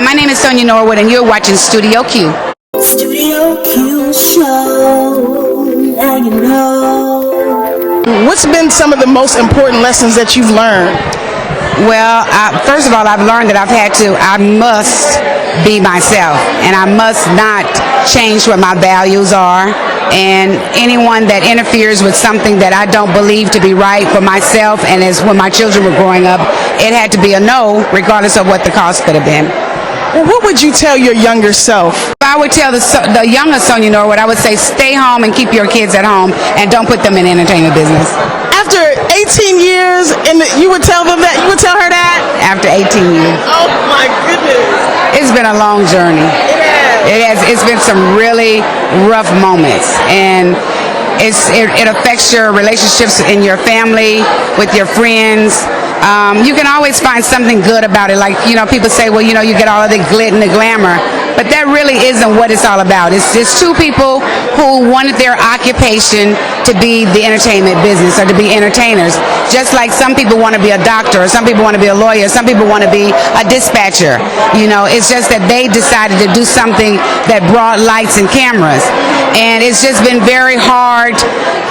my name is Sonja Norwood, and you're watching Studio Q. Studio Q show. Now you know. What's been some of the most important lessons that you've learned? Well, first of all, I've learned that I must be myself, and I must not change what my values are. And anyone that interferes with something that I don't believe to be right for myself, and as when my children were growing up, it had to be a no, regardless of what the cost could have been. Well, what would you tell your younger self? I would tell the younger Sonja Norwood, I would say stay home and keep your kids at home, and don't put them in the entertainment business. After 18 years, you would tell them that? You would tell her that? After 18 years. Oh my goodness. It's been a long journey. It has. It's been some really rough moments, and it affects your relationships in your family, with your friends. You can always find something good about it. Like, people say, well, you get all of the glit and the glamour. But that really isn't what it's all about. It's two people who wanted their occupation to be the entertainment business or to be entertainers. Just like some people want to be a doctor, or some people want to be a lawyer, some people want to be a dispatcher. It's just that they decided to do something that brought lights and cameras. And it's just been very hard,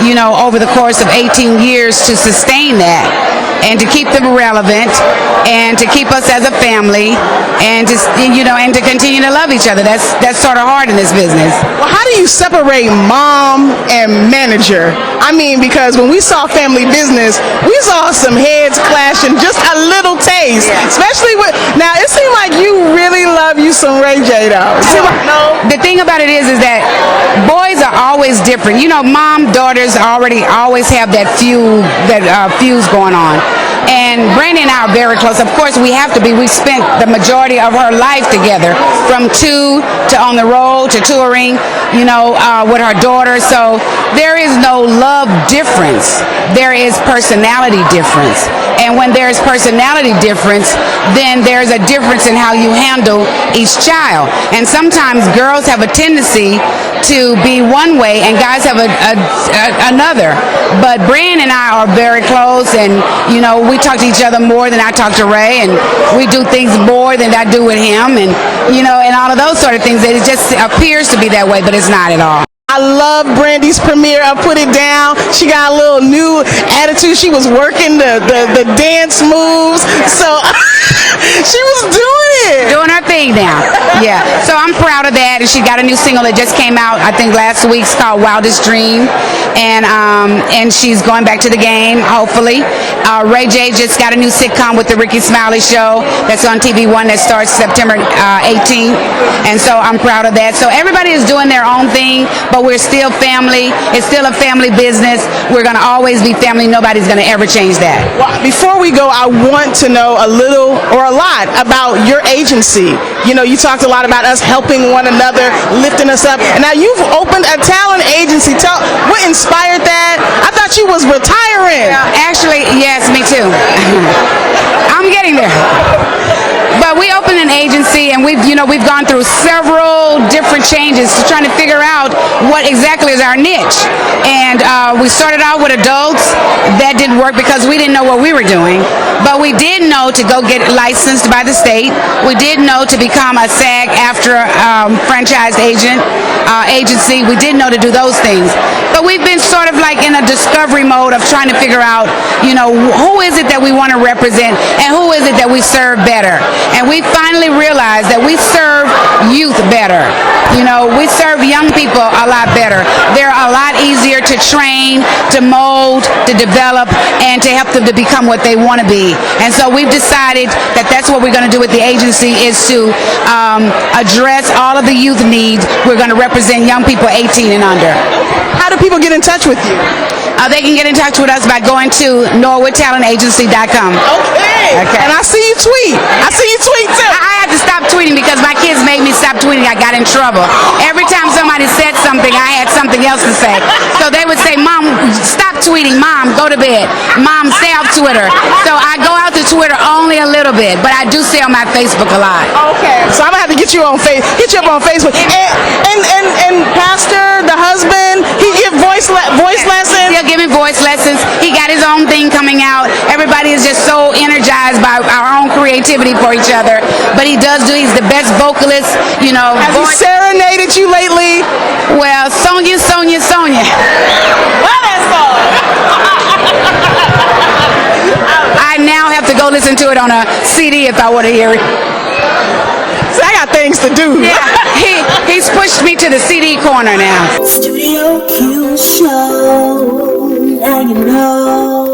over the course of 18 years to sustain that, and to keep them relevant, and to keep us as a family, and to continue to love each other. That's sort of hard in this business. Well, how do you separate mom and manager? I mean, because when we saw Family Business, we saw some heads clashing, just a little taste. Yeah. Especially now it seemed like you really love you some Ray J though. No. The thing about it is that boys are always different. Mom, daughters always have that fuse going on. And Brandy and I are very close. Of course, we have to be. We spent the majority of her life together, from 2 to on the road to touring, with her daughter. So there is no love difference. There is personality difference. And when there's personality difference, then there's a difference in how you handle each child. And sometimes girls have a tendency to be one way and guys have another. But Brian and I are very close, and we talk to each other more than I talk to Ray, and we do things more than I do with him, and and all of those sort of things. It just appears to be that way, but it's not at all. I love Brandy's premiere. I put it down. She got a little new attitude. She was working the dance moves. So she was doing her thing now. Yeah. So I'm proud of that. And she got a new single that just came out, I think last week. It's called Wildest Dream. And she's going back to the game, hopefully. Ray J just got a new sitcom with the Ricky Smiley Show that's on TV1 that starts September 18th. And so I'm proud of that. So everybody is doing their own thing, but we're still family. It's still a family business. We're going to always be family. Nobody's going to ever change that. Well, before we go, I want to know a little or a lot about your agency. You talked a lot about us helping one another, lifting us up. And now you've opened a talent agency. What inspired that? I thought you was retiring. Actually, yes, me too. I'm getting there. But we opened an agency, and we've gone through several different changes to trying to figure out what exactly is our niche. And we started out with adults. That didn't work because we didn't know what we were doing. But we did know to go get licensed by the state. We did know to become a SAG-AFTRA franchised agency. We did know to do those things. But we've been sort of like in a discovery mode of trying to figure out, who is it that we want to represent, and who is it that we serve better. And we finally realized that we serve youth better. We serve young people a lot better. They're a lot easier to train, to mold, to develop, and to help them to become what they want to be. And so we've decided that that's what we're going to do with the agency, is to address all of the youth needs. We're going to represent young people 18 and under. How do people get in touch with you? They can get in touch with us by going to norwoodtalentagency.com. Okay. And I see you tweet. Too. I had to stop tweeting because my kids made me stop tweeting. I got in trouble. Every time somebody said something, I had something else to say. So they would say, Mom, stop tweeting. Mom, go to bed. Mom, stay off Twitter. So I go out to Twitter only a little bit, but I do stay on my Facebook a lot. Okay. So I'm gonna have to get you up on Facebook. And Pastor, the husband, he give voice voice lessons? He'll give me voice lessons. He got his own thing coming out. Everybody is just so energized by our own creativity for each other. But he's the best vocalist, you know. Has he serenaded you lately? Well, Sonja. Love that song. I now have to go listen to it on a CD if I want to hear it. So I got things to do. Yeah, he's pushed me to the CD corner now. Studio Q Show. Now you know.